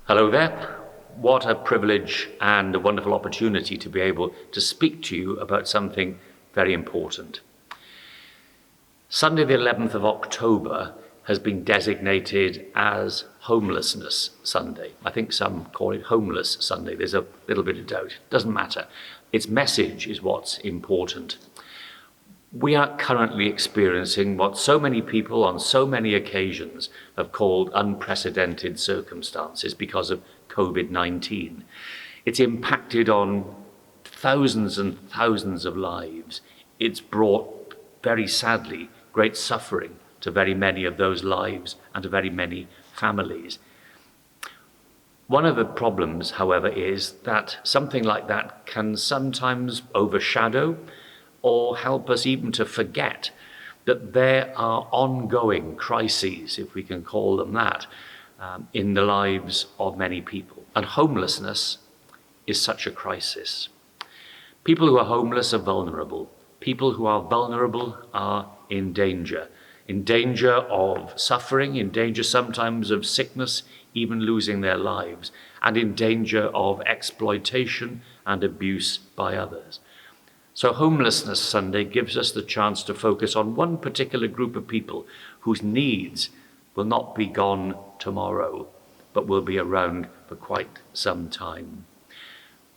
Hello there. What a privilege and a wonderful opportunity to be able to speak to you about something very important. Sunday the 11th of October has been designated as Homelessness Sunday. I think some call it Homeless Sunday. There's a little bit of doubt. Doesn't matter. Its message is what's important. We are currently experiencing what so many people on so many occasions have called unprecedented circumstances because of COVID-19. It's impacted on thousands and thousands of lives. It's brought, very sadly, great suffering to very many of those lives and to very many families. One of the problems, however, is that something like that can sometimes overshadow or help us even to forget that there are ongoing crises, if we can call them that, in the lives of many people. And homelessness is such a crisis. People who are homeless are vulnerable. People who are vulnerable are in danger of suffering, in danger sometimes of sickness, even losing their lives, and in danger of exploitation and abuse by others. So Homelessness Sunday gives us the chance to focus on one particular group of people whose needs will not be gone tomorrow, but will be around for quite some time.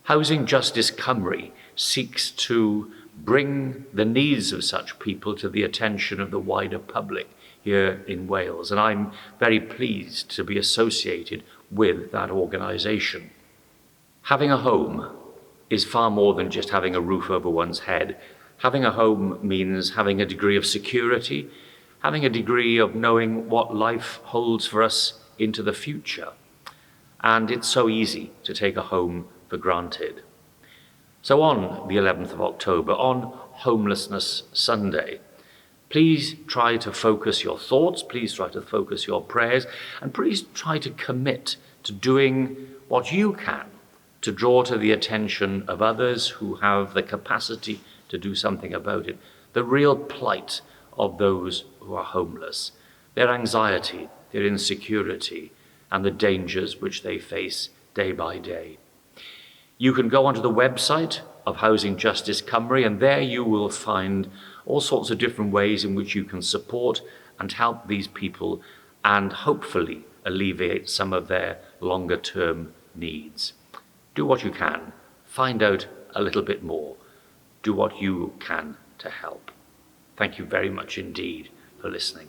Housing Justice Cymru seeks to bring the needs of such people to the attention of the wider public here in Wales, and I'm very pleased to be associated with that organisation. Having a home is far more than just having a roof over one's head. Having a home means having a degree of security, having a degree of knowing what life holds for us into the future. And it's so easy to take a home for granted. So on the 11th of October, on Homelessness Sunday, please try to focus your thoughts, please try to focus your prayers, and please try to commit to doing what you can to draw to the attention of others who have the capacity to do something about it, the real plight of those who are homeless, their anxiety, their insecurity, and the dangers which they face day by day. You can go onto the website of Housing Justice Cymru, and there you will find all sorts of different ways in which you can support and help these people and hopefully alleviate some of their longer-term needs. Do what you can. Find out a little bit more. Do what you can to help. Thank you very much indeed for listening.